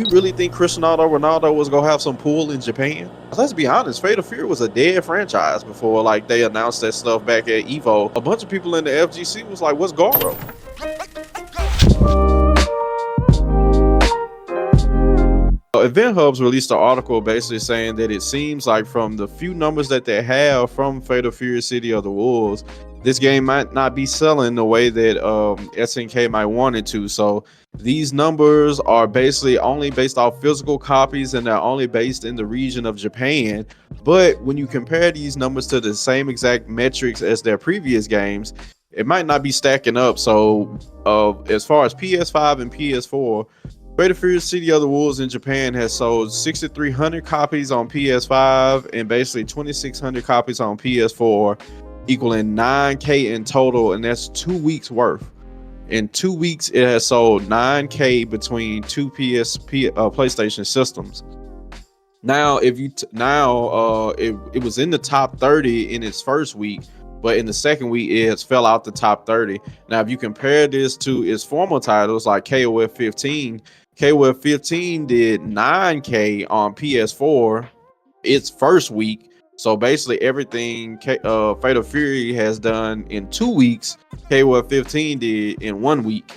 You really think Cristiano Ronaldo was gonna have some pull in Japan? Let's be honest, Fatal Fury was a dead franchise before like they announced that stuff back at Evo. A bunch of people in the FGC was like, "What's Goro?" Event Hubs released an article basically saying that it seems like from the few numbers that they have from Fatal Fury City of the Wolves, this game might not be selling the way that SNK might want it to. So these numbers are basically only based off physical copies and they're only based in the region of Japan. But when you compare these numbers to the same exact metrics as their previous games, it might not be stacking up. So as far as PS5 and PS4, Fatal Fury City of the Wolves in Japan has sold 6,300 copies on PS5 and basically 2,600 copies on PS4, equaling 9K in total, and that's 2 weeks worth. In 2 weeks, it has sold 9K between two PlayStation systems. Now, if you it was in the top 30 in its first week, but in the second week it has fell out the top 30. Now, if you compare this to its former titles like KOF 15, KOF 15 did 9K on PS4 its first week. So basically everything Fatal Fury has done in 2 weeks, KOF 15 did in 1 week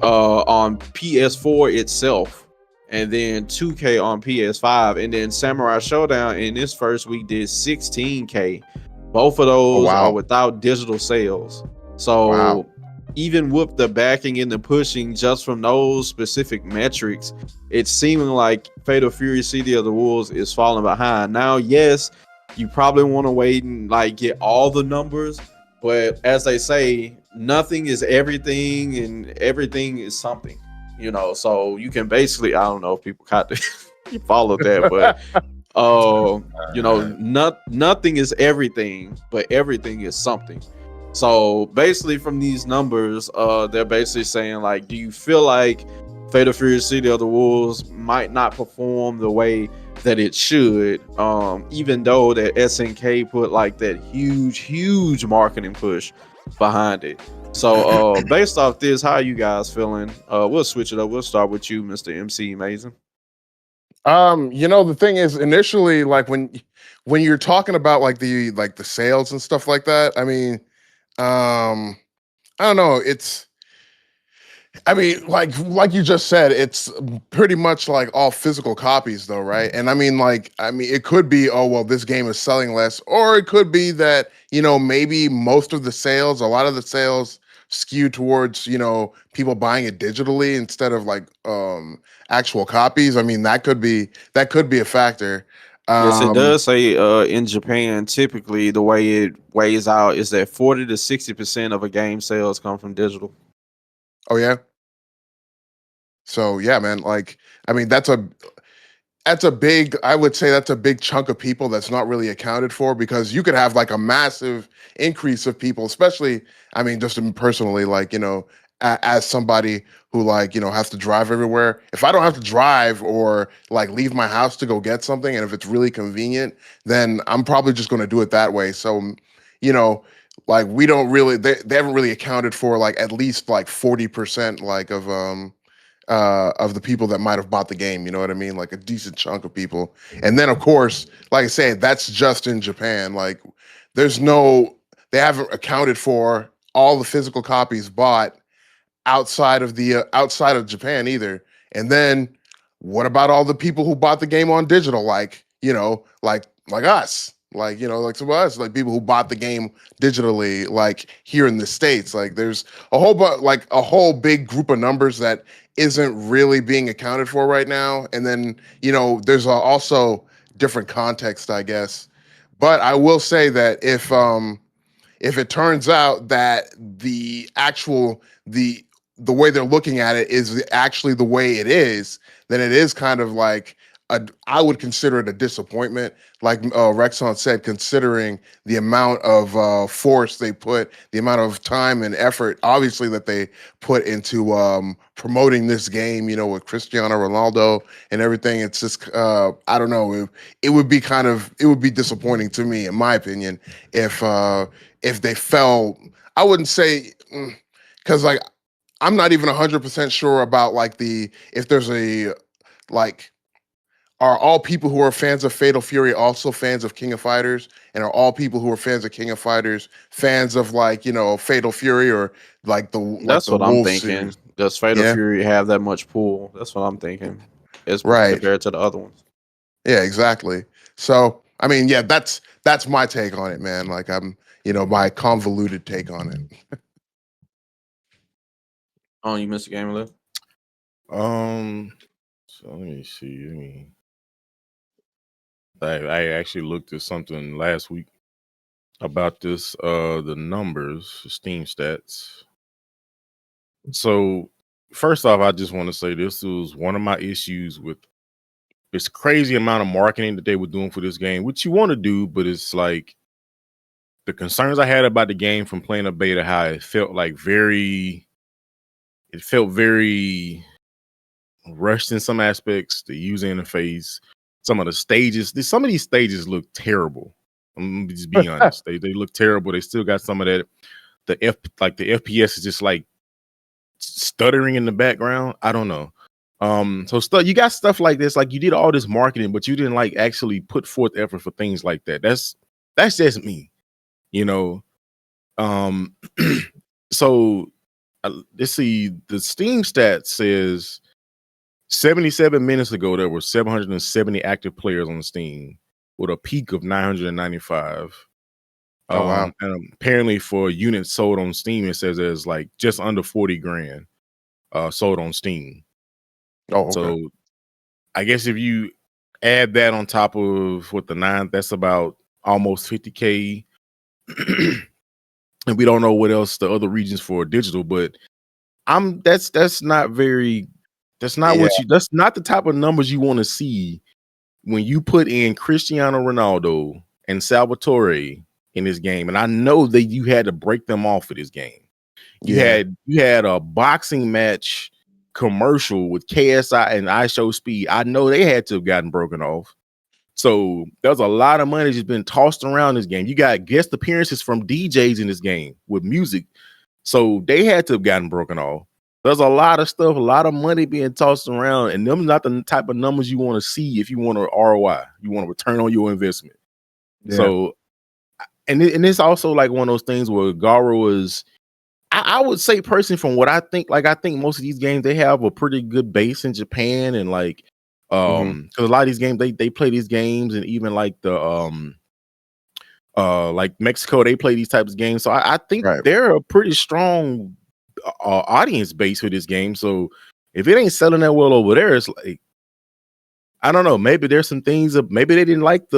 on PS4 itself, and then 2K on PS5, and then Samurai Showdown in this first week did 16K. Both of those are without digital sales. So even with the backing and the pushing just from those specific metrics, it's seeming like Fatal Fury City of the Wolves is falling behind. Now, yes, you probably want to wait and like get all the numbers, but as they say, nothing is everything and everything is something, you know. So you can basically, I don't know if people caught you followed that, but you know, nothing is everything, but everything is something. So basically from these numbers, they're basically saying like, do you feel like Fatal Fury City of the Wolves might not perform the way that it should, even though that SNK put like that huge marketing push behind it? So based off this, how are you guys feeling? We'll switch it up. We'll start with you, Mr. MC Amazing. The thing is, initially, like when you're talking about like the sales and stuff like that, I mean, I don't know. I mean, like you just said, it's pretty much like all physical copies, though, right? And I mean, it could be, oh well, this game is selling less, or it could be that maybe most of the sales, a lot of the sales, skew towards people buying it digitally instead of like actual copies. I mean, that could be a factor. Yes, it does say in Japan, typically the way it weighs out is that 40 to 60% of a game sales come from digital. Oh yeah. So yeah, man. Like, I mean, I would say that's a big chunk of people that's not really accounted for, because you could have like a massive increase of people, especially, I mean, just personally, like, as somebody who like, has to drive everywhere. If I don't have to drive or like leave my house to go get something, and if it's really convenient, then I'm probably just going to do it that way. So, you know, like we don't really, they haven't really accounted for like at least like 40% like of the people that might have bought the game, you know what I mean? Like a decent chunk of people. And then of course, like I say, that's just in Japan. Like they haven't accounted for all the physical copies bought outside of Japan either. And then what about all the people who bought the game on digital? Like, like us. Like, like some of us, like people who bought the game digitally, like here in the States. Like there's a whole big group of numbers that isn't really being accounted for right now. And then, there's also different context, I guess. But I will say that if it turns out that the way they're looking at it is actually the way it is, then it is kind of like I would consider it a disappointment. Like Rexon said, considering the amount of force they put, the amount of time and effort, obviously, that they put into promoting this game, with Cristiano Ronaldo and everything. It's just, I don't know. It would be disappointing to me, in my opinion, if they fell. I wouldn't say, because like I'm not even 100% sure about like if there's like, are all people who are fans of Fatal Fury also fans of King of Fighters? And are all people who are fans of King of Fighters fans of, like, Fatal Fury, or like That's the what I'm Wolf thinking. series? Does Fatal Yeah, Fury have that much pull? That's what I'm thinking. As right. compared to the other ones. Yeah, exactly. So, I mean, yeah, that's my take on it, man. Like, my convoluted take on it. Oh, you missed a game left. So let me see. I actually looked at something last week about this, the numbers, Steam stats. So first off, I just want to say this was one of my issues with this crazy amount of marketing that they were doing for this game, which you want to do, but it's like the concerns I had about the game from playing a beta, how it felt very rushed in some aspects, the user interface, some of the stages. Some of these stages look terrible. I'm gonna just be honest. They look terrible. They still got some of that. The FPS is just like stuttering in the background. I don't know. So you got stuff like this. Like, you did all this marketing, but you didn't like actually put forth effort for things like that. That's just me, you know. Um, so let's see. The Steam stat says 77 minutes ago, there were 770 active players on Steam with a peak of 995. Oh, wow. And apparently for units sold on Steam, it says there's like just under 40 grand sold on Steam. Oh, okay. So I guess if you add that on top of what the 9, that's about almost 50K. And we don't know what else the other regions for digital, but that's not very, that's not Yeah. that's not the type of numbers you want to see when you put in Cristiano Ronaldo and Salvatore in this game. And I know that you had to break them off for this game. You had a boxing match commercial with KSI and iShowSpeed. I know they had to have gotten broken off. So there's a lot of money just been tossed around this game. You got guest appearances from DJs in this game with music. So they had to have gotten broken off. There's a lot of stuff, a lot of money being tossed around, and them not the type of numbers you want to see if you want a ROI. You want to return on your investment. Yeah. So, and it's also like one of those things where Garo is, I would say personally, from what I think, like, I think most of these games, they have a pretty good base in Japan, and like, because a lot of these games, they play these games, and even like the like Mexico, they play these types of games. So I think they're a pretty strong audience base for this game. So if it ain't selling that well over there, it's like, I don't know. Maybe there's some things maybe they didn't like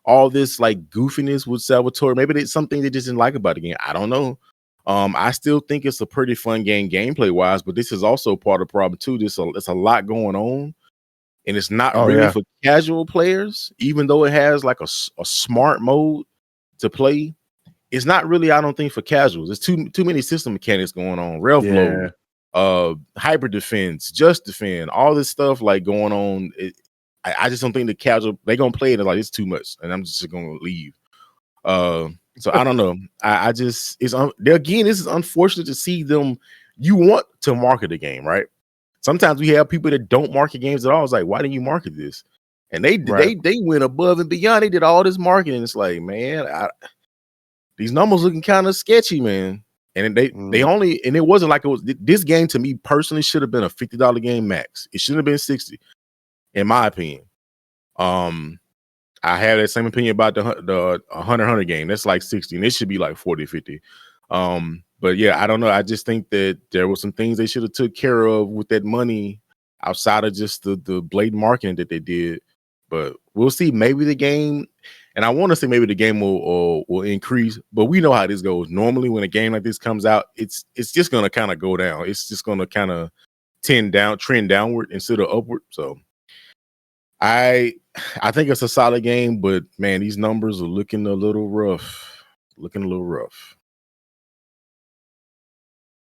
all this like goofiness with Salvatore. Maybe it's something they just didn't like about the game. I don't know. I still think it's a pretty fun game gameplay wise, but this is also part of the problem too. It's a lot going on, and it's not really for casual players. Even though it has like a smart mode to play, it's not really, I don't think, for casuals. There's too many system mechanics going on. Rel flow, hyper defense, just defend, all this stuff like going on. I just don't think the casual, they're gonna play it like it's too much, and I'm just gonna leave. So I don't know. I just, again, this is unfortunate to see them. You want to market the game, right? Sometimes we have people that don't market games at all. It's like, why didn't you market this? And they went above and beyond. They did all this marketing. It's like, man, these numbers looking kind of sketchy, man. And they only, and it wasn't like it was, this game to me personally should have been a $50 game max. It shouldn't have been 60, in my opinion. I have that same opinion about the 100 game. That's like 60, and it should be like 40, 50. But yeah, I don't know. I just think that there were some things they should have took care of with that money outside of just the blatant marketing that they did. But we'll see. Maybe the game, and I want to say maybe the game will increase. But we know how this goes. Normally, when a game like this comes out, it's just gonna kind of go down. It's just gonna kind of trend downward instead of upward. So I think it's a solid game, but man, these numbers are looking a little rough.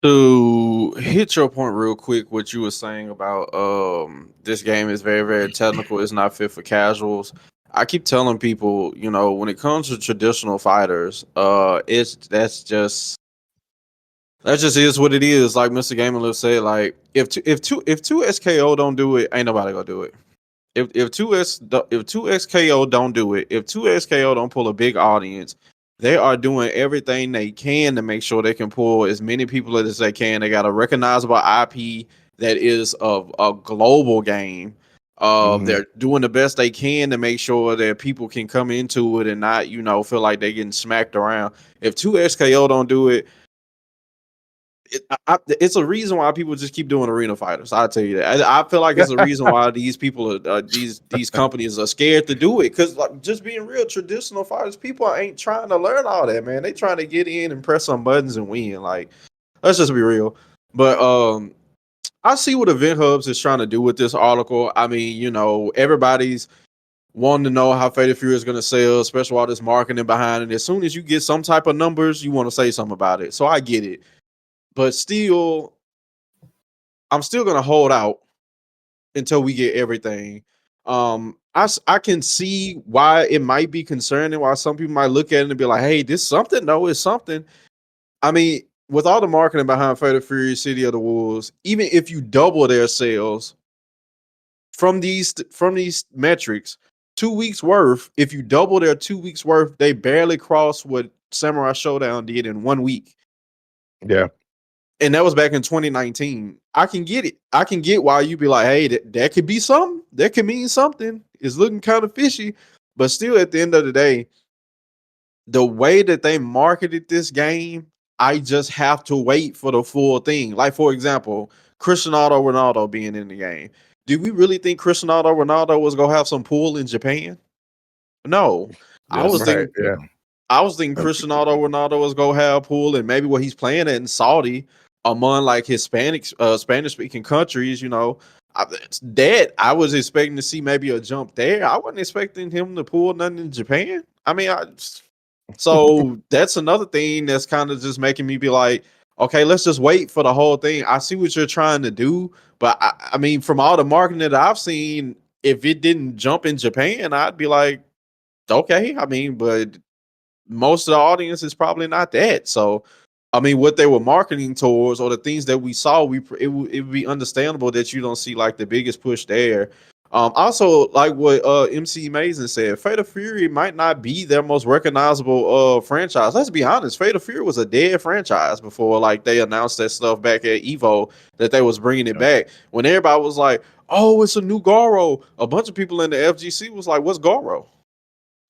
To hit your point real quick, what you were saying about this game is very, very technical. It's not fit for casuals. I keep telling people, when it comes to traditional fighters, that just is what it is. Like Mr. Gamer said, like if two SKO don't do it, ain't nobody gonna do it. if 2XKO don't do it, if 2XKO don't pull a big audience, they are doing everything they can to make sure they can pull as many people as they can. They got a recognizable IP that is a global game. They're doing the best they can to make sure that people can come into it and not, feel like they're getting smacked around. If 2XKO don't do it, it's a reason why people just keep doing arena fighters. I'll tell you that. I feel like it's a reason why these people are these companies are scared to do it, because like, just being real, traditional fighters, people ain't trying to learn all that, man. They trying to get in and press some buttons and win. Like, let's just be real. But I see what Event Hubs is trying to do with this article. I mean, everybody's wanting to know how Fatal Fury is going to sell, especially all this marketing behind it. As soon as you get some type of numbers, you want to say something about it. So I get it. But still, I'm still gonna hold out until we get everything. I can see why it might be concerning, why some people might look at it and be like, "Hey, this something." No, it's something. I mean, with all the marketing behind Fatal Fury, City of the Wolves, even if you double their sales from these metrics, 2 weeks worth. If you double their 2 weeks worth, they barely cross what Samurai Showdown did in 1 week. Yeah. And that was back in 2019. I can get it. I can get why you be like, hey, that could be something. That could mean something. It's looking kind of fishy. But still, at the end of the day, the way that they marketed this game, I just have to wait for the full thing. Like, for example, Cristiano Ronaldo being in the game. Did we really think Cristiano Ronaldo was going to have some pull in Japan? No. I was thinking Cristiano Ronaldo was going to have pull, and maybe what he's playing at in Saudi, among like Spanish speaking countries, I was expecting to see maybe a jump there. I wasn't expecting him to pull nothing in Japan. I mean, so that's another thing that's kind of just making me be like, okay, let's just wait for the whole thing. I see what you're trying to do, but I mean, from all the marketing that I've seen, if it didn't jump in Japan, I'd be like, okay. I mean, but most of the audience is probably not that. So, I mean, what they were marketing towards, or the things that we saw, it would be understandable that you don't see like the biggest push there. Also, like what MC Mason said, Fatal Fury might not be their most recognizable franchise. Let's be honest, Fatal Fury was a dead franchise before like they announced that stuff back at Evo that they was bringing it back. When everybody was like, "Oh, it's a new Goro," a bunch of people in the FGC was like, "What's Goro?"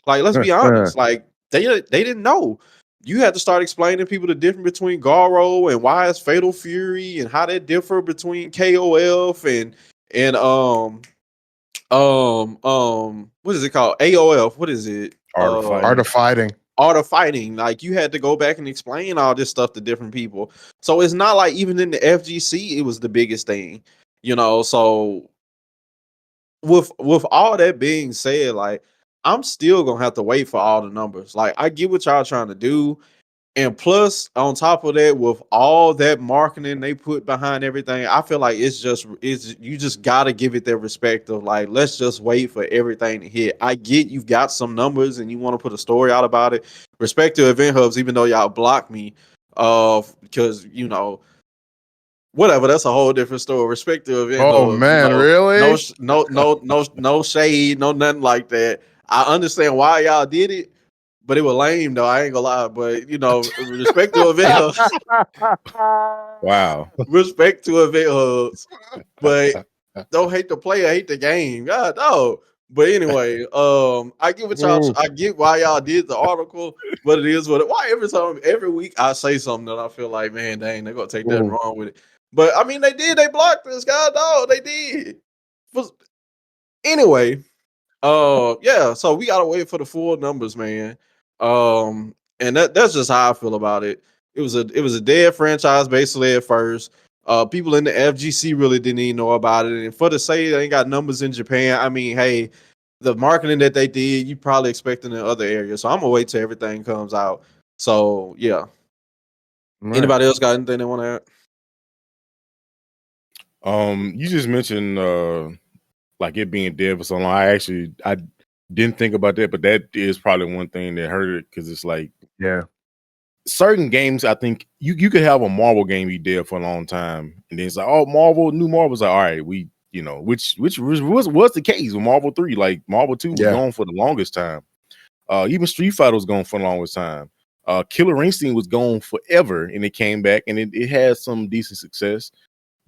Like, let's be honest, like they didn't know. You had to start explaining to people the difference between Garo and why it's Fatal Fury and how they differ between KOF and what is it called? AOF. What is it? Art of Fighting. Art of Fighting. Like, you had to go back and explain all this stuff to different people. So it's not like even in the FGC it was the biggest thing, So with all that being said, like, I'm still gonna have to wait for all the numbers. Like, I get what y'all trying to do. And plus, on top of that, with all that marketing they put behind everything, I feel like you just gotta give it their respect of like, let's just wait for everything to hit. I get you've got some numbers and you want to put a story out about it. Respect to Event Hubs, even though y'all blocked me, because whatever, that's a whole different story. Respect to Event Hubs. Oh man, really? No shade, no nothing like that. I understand why y'all did it. But it was lame though. I ain't gonna lie. But respect to Event Hubs. Wow. Respect to Event Hubs. But don't hate the player, hate the game. God no. But anyway, I get what y'all. I get why y'all did the article, but it is what. Why every week I say something that I feel like, man, dang, they're gonna take that wrong with it. But I mean, they did. They blocked this guy. No, they did. Anyway. Yeah, so we gotta wait for the full numbers, man. And that's just how I feel about it. It was a dead franchise basically at first. People in the FGC really didn't even know about it. And for to say they ain't got numbers in Japan, I mean, hey, the marketing that they did, you probably expecting in other areas. So I'm gonna wait till everything comes out. So yeah. Right. Anybody else got anything they want to add? You just mentioned like it being dead for so long. I didn't think about that, but that is probably one thing that hurt it, because it's like, yeah, certain games, I think you could have a Marvel game be dead for a long time, and then it's like, oh, new Marvel's like, all right, we you know, which was the case with Marvel 3. Like Marvel 2 was gone for the longest time. Even Street Fighter was gone for the longest time. Killer Instinct was gone forever, and it came back, and it had some decent success.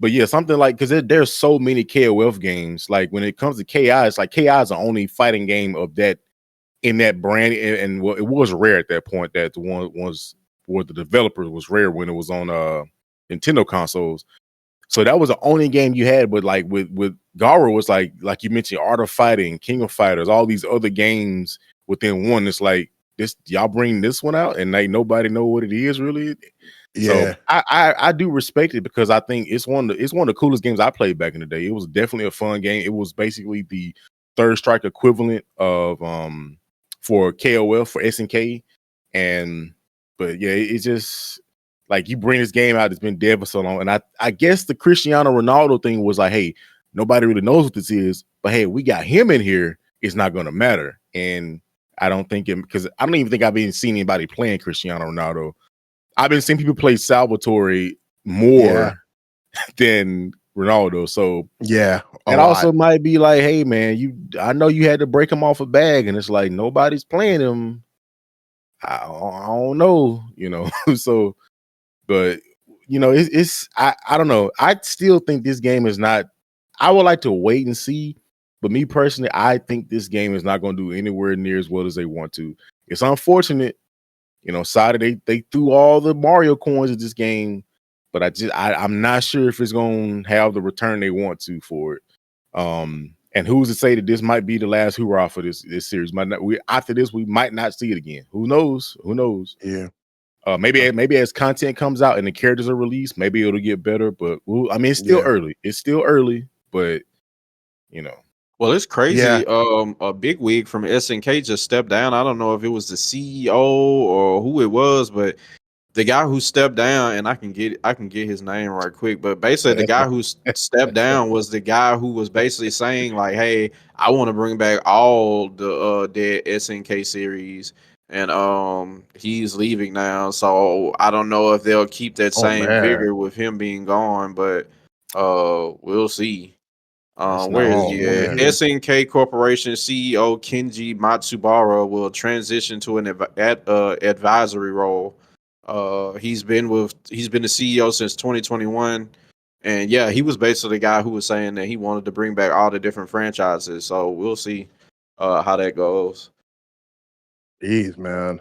But yeah, something like, because there's so many KOF games. Like when it comes to KI, it's like KI is the only fighting game of that in that brand, and it was rare at that point that the one was for the developers was rare when it was on Nintendo consoles. So that was the only game you had. But like with Garo, was like you mentioned, Art of Fighting, King of Fighters, all these other games within one. It's like this, y'all bring this one out, and like nobody know what it is really. Yeah. So I do respect it, because I think it's one of the coolest games I played back in the day. It was definitely a fun game. It was basically the Third Strike equivalent of for KOF, for SNK. But yeah, it's just like you bring this game out, it's been dead for so long. And I guess the Cristiano Ronaldo thing was like, hey, nobody really knows what this is, but hey, we got him in here, it's not gonna matter. And I don't think it, because I don't even think I've been seeing anybody playing Cristiano Ronaldo. I've been seeing people play Salvatore more than Ronaldo. So yeah, it also might be like, hey man, I know you had to break him off a bag, and it's like nobody's playing him. I don't know, you know. So, but you know, I don't know. I still think this game is not. I would like to wait and see, but me personally, I think this game is not going to do anywhere near as well as they want to. It's unfortunate. You know, Sada, they threw all the Mario coins at this game, but I'm not sure if it's gonna have the return they want to for it. And who's to say that this might be the last hurrah for this series? After this, we might not see it again. Who knows? Yeah. Maybe as content comes out and the characters are released, maybe it'll get better. But I mean, it's still early. It's still early, but you know. Well, it's crazy. A big wig from SNK just stepped down. I don't know if it was the CEO or who it was, but the guy who stepped down, and I can get his name right quick. But basically, the guy who stepped down was the guy who was basically saying like, "Hey, I want to bring back all the dead SNK series," and he's leaving now. So I don't know if they'll keep that same vigor with him being gone, but we'll see. Where is he at? SNK Corporation CEO Kenji Matsubara will transition to an advisory role. He's been the CEO since 2021, and yeah, he was basically the guy who was saying that he wanted to bring back all the different franchises. So we'll see how that goes. Jeez, man.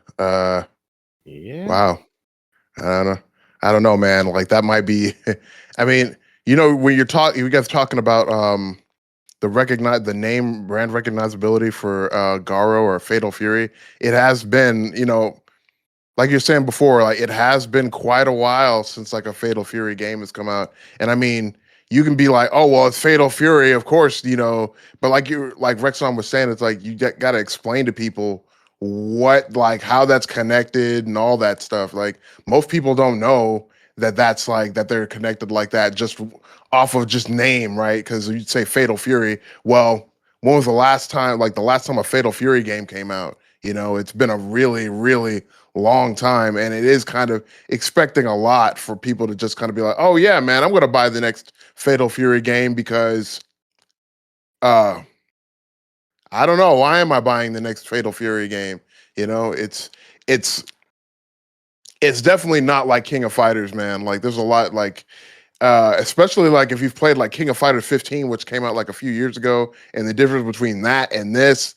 Yeah. Wow. I don't know, man. Like that might be. I mean, you know, when you guys talking about the name brand recognizability for Garo or Fatal Fury, it has been, you know, like you're saying before, like it has been quite a while since like a Fatal Fury game has come out. And I mean, you can be like, oh well, it's Fatal Fury, of course, you know, but like Rexon was saying, it's like you got to explain to people what, like, how that's connected and all that stuff. Like most people don't know that's like that they're connected like that just off of just name, right? Because you'd say Fatal Fury. Well, when was the last time a Fatal Fury game came out? You know, it's been a really, really long time, and it is kind of expecting a lot for people to just kind of be like, oh yeah, man, I'm gonna buy the next Fatal Fury game because I don't know, why am I buying the next Fatal Fury game? You know, it's definitely not like King of Fighters, man. Like there's a lot, like especially like if you've played like King of Fighters 15, which came out like a few years ago, and the difference between that and this,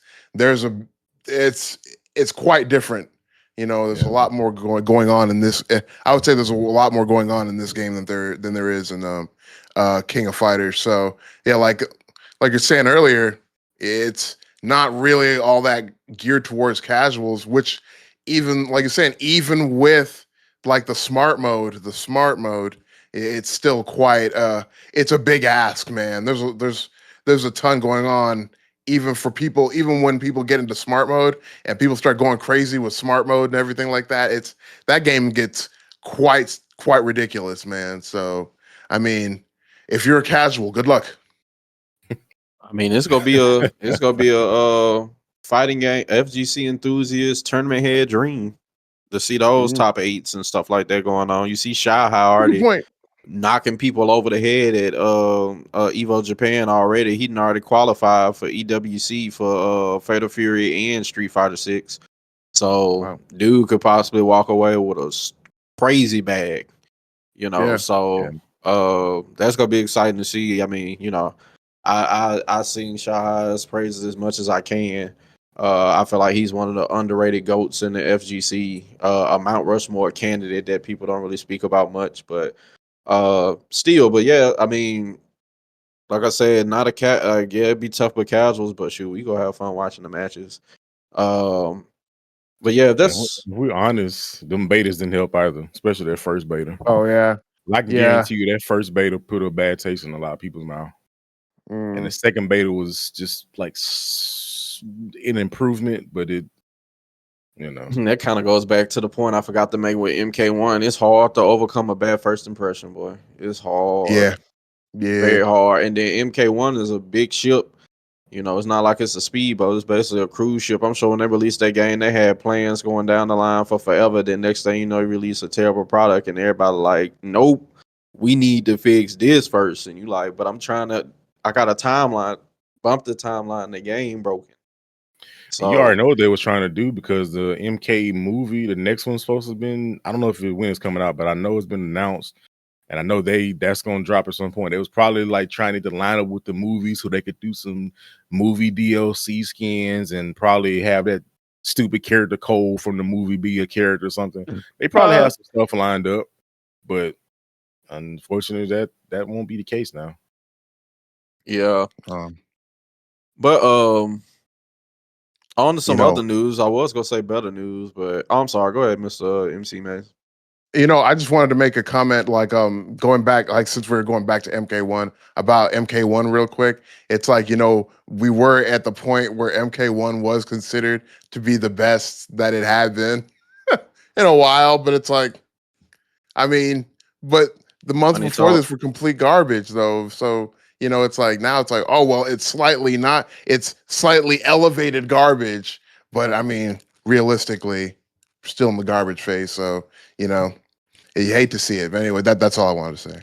it's quite different. You know, there's a lot more going on in this. I would say there's a lot more going on in this game than there is in King of Fighters. So yeah, like you're saying earlier, it's not really all that geared towards casuals. Which even like you're saying, even with like the smart mode, it's still quite. It's a big ask, man. There's a ton going on even for people, even when people get into smart mode and people start going crazy with smart mode and everything like that, that game gets quite ridiculous, man. So, I mean, if you're a casual, good luck. I mean, it's gonna be a fighting game, FGC enthusiast tournament head dream to see those top eights and stuff like that going on. You see Shy High already knocking people over the head at Evo Japan already. He done already qualified for EWC for Fatal Fury and Street Fighter 6. So Wow. dude could possibly walk away with a crazy bag, you know. Yeah. So that's gonna be exciting to see. I mean, you know, I sing Shah's praises as much as I can. I feel like he's one of the underrated goats in the FGC, a Mount Rushmore candidate that people don't really speak about much, but still. But yeah, I mean, like I said, not a cat. Yeah, it'd be tough with casuals, but shoot, we gonna have fun watching the matches. But yeah, And that's if we're honest, them betas didn't help either, especially that first beta. Oh yeah. I can guarantee you that first beta put a bad taste in a lot of people's mouth. And the second beta was just like an improvement, but it, you know, that kind of goes back to the point I forgot to make with MK1. It's hard to overcome a bad first impression, boy. It's hard. Yeah. Very hard. And then MK1 is a big ship. You know, it's not like it's a speedboat. It's basically a cruise ship. I'm sure when they released that game, they had plans going down the line for forever. Then next thing you know, you release a terrible product, and everybody like, nope, we need to fix this first. And you like, but I got a timeline, bump the timeline, the game broken. So you already know what they was trying to do, because the MK movie, the next one's supposed to have been, I don't know when it's coming out, but I know it's been announced. And I know that's going to drop at some point. It was probably like trying to line up with the movie so they could do some movie DLC skins and probably have that stupid character code from the movie be a character or something. They probably have some stuff lined up, but unfortunately that won't be the case now. Yeah. But on to some other news. I was gonna say better news, but I'm sorry. Go ahead, Mr. MC Mays. I just wanted to make a comment, like going back, like since we're going back to MK1, about MK1 real quick. It's like, we were at the point where MK1 was considered to be the best that it had been in a while, but it's like, I mean, but the month before this were complete garbage though. So, it's like now it's like, oh well, it's slightly elevated garbage, but I mean, realistically, still in the garbage phase. So, you hate to see it. But anyway, that's all I wanted to say.